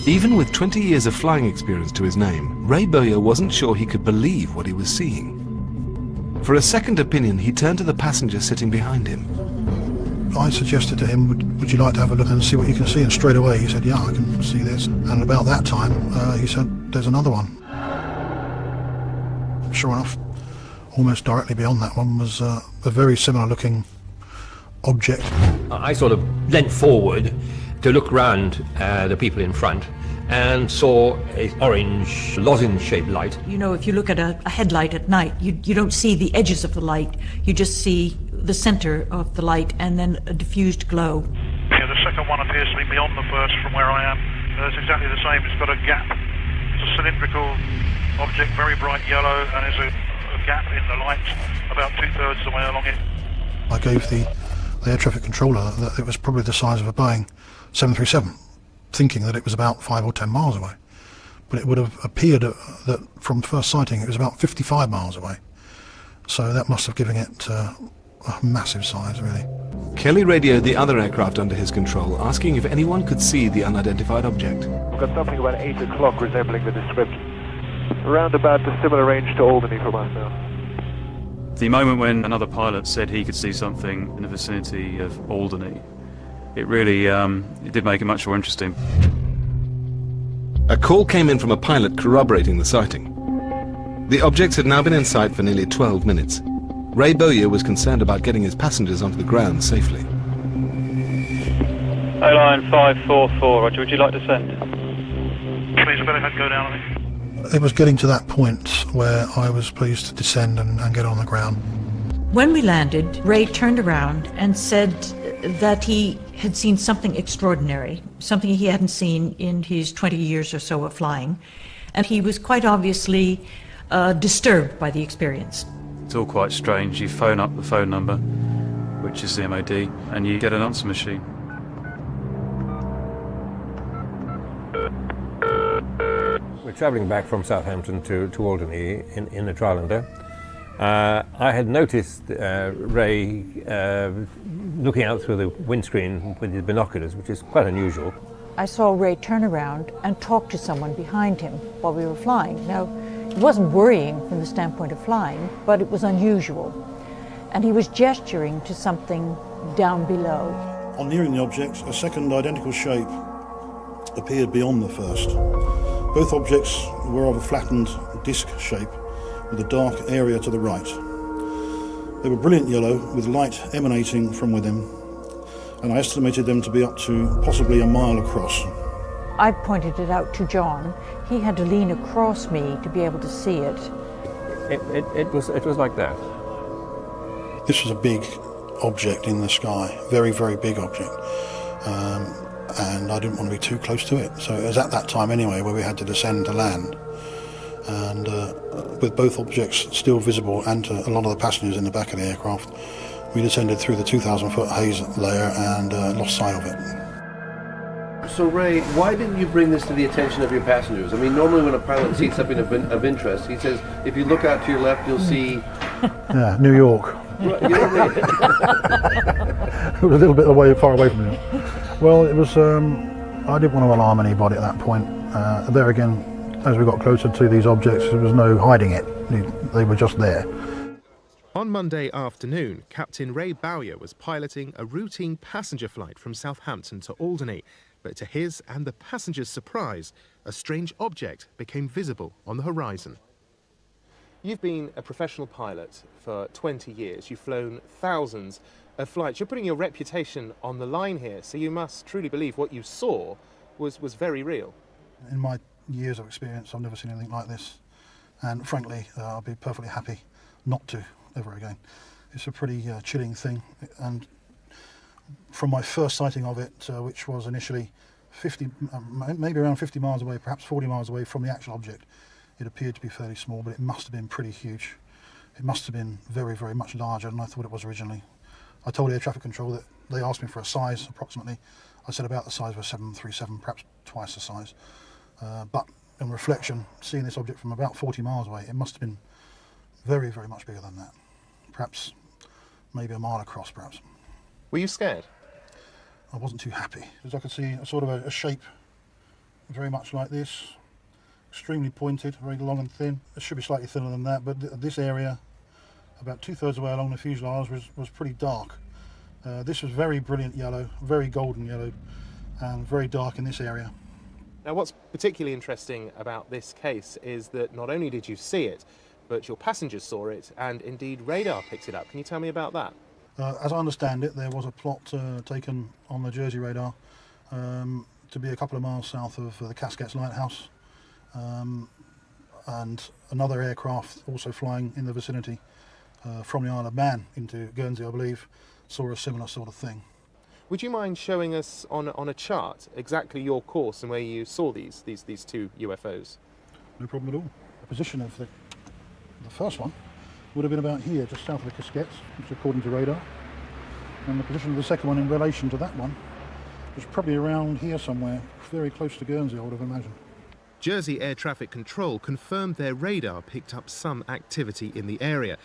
Even with 20 years of flying experience to his name, Ray Bowyer wasn't sure he could believe what he was seeing. For a second opinion, he turned to the passenger sitting behind him. I suggested to him, would you like to have a look and see what you can see? And straight away he said, yeah, I can see this. And about that time, he said, there's another one. Sure enough, almost directly beyond that one was a very similar looking object. I sort of leant forward to look round the people in front and saw an orange lozenge-shaped light. You know, if you look at a headlight at night, you don't see the edges of the light. You just see the center of the light and then a diffused glow. Yeah, the second one appears to be beyond the first from where I am. It's exactly the same. It's got a gap. It's a cylindrical object, very bright yellow, and there's a gap in the light about 2/3 of the way along it. I gave the air traffic controller that it was probably the size of a Boeing 737, thinking that it was about 5 or 10 miles away. But it would have appeared that from first sighting it was about 55 miles away. So that must have given it a massive size, really. Kelly radioed the other aircraft under his control, asking if anyone could see the unidentified object. We've got something about 8 o'clock resembling the description. Around about a similar range to Alderney from us now. The moment when another pilot said he could see something in the vicinity of Alderney, it really it did make it much more interesting. A call came in from a pilot corroborating the sighting. The objects had now been in sight for nearly 12 minutes. Ray Bowyer was concerned about getting his passengers onto the ground safely. Line 544, Roger, would you like to send? Please, I better go down, I think. It was getting to that point where I was pleased to descend and get on the ground. When we landed, Ray turned around and said that he had seen something extraordinary, something he hadn't seen in his 20 years or so of flying, and he was quite obviously disturbed by the experience. It's all quite strange. You phone up the phone number, which is the MOD, and you get an answer machine. We're travelling back from Southampton to Alderney in a Trailander. I had noticed Ray looking out through the windscreen with his binoculars, which is quite unusual. I saw Ray turn around and talk to someone behind him while we were flying. Now, it wasn't worrying from the standpoint of flying, but it was unusual. And he was gesturing to something down below. On nearing the object, a second identical shape appeared beyond the first. Both objects were of a flattened disc shape with a dark area to the right. They were brilliant yellow with light emanating from within, and I estimated them to be up to possibly a mile across. I pointed it out to John. He had to lean across me to be able to see it. It was like that. This was a big object in the sky, very, very big object. And I didn't want to be too close to it. So it was at that time anyway where we had to descend to land. And with both objects still visible and to a lot of the passengers in the back of the aircraft, we descended through the 2,000-foot haze layer and lost sight of it. So Ray, why didn't you bring this to the attention of your passengers? I mean, normally when a pilot sees something of interest, he says, if you look out to your left, you'll see... Yeah, New York. Right, you know what I mean? It was a little bit far away from New York. Well, it was, I didn't want to alarm anybody at that point. There again, as we got closer to these objects, there was no hiding it. They were just there. On Monday afternoon, Captain Ray Bowyer was piloting a routine passenger flight from Southampton to Alderney. But to his and the passengers' surprise, a strange object became visible on the horizon. You've been a professional pilot for 20 years. You've flown thousands of flights. You're putting your reputation on the line here, so you must truly believe what you saw was very real. In my years of experience, I've never seen anything like this. And frankly, I'll be perfectly happy not to ever again. It's a pretty chilling thing. And from my first sighting of it, which was initially 50, maybe around 50 miles away, perhaps 40 miles away from the actual object, it appeared to be fairly small, but it must have been pretty huge. It must have been very, very much larger than I thought it was originally. I told air traffic control that they asked me for a size approximately. I said about the size of a 737, perhaps twice the size. But in reflection, seeing this object from about 40 miles away, it must have been very, very much bigger than that. Perhaps maybe a mile across, perhaps. Were you scared? I wasn't too happy, because I could see a sort of a shape very much like this, extremely pointed, very long and thin. It should be slightly thinner than that, but this area, about 2/3 of the way along the fuselage, was pretty dark. This was very brilliant yellow, very golden yellow, and very dark in this area. Now, what's particularly interesting about this case is that not only did you see it, but your passengers saw it, and indeed radar picked it up. Can you tell me about that? As I understand it, there was a plot taken on the Jersey radar to be a couple of miles south of the Casquets Lighthouse, and another aircraft also flying in the vicinity from the Isle of Man into Guernsey, I believe, saw a similar sort of thing. Would you mind showing us on a chart exactly your course and where you saw these two UFOs? No problem at all. The position of the first one would have been about here, just south of the Casquets, which according to radar. And the position of the second one in relation to that one was probably around here somewhere, very close to Guernsey, I would have imagined. Jersey Air Traffic Control confirmed their radar picked up some activity in the area.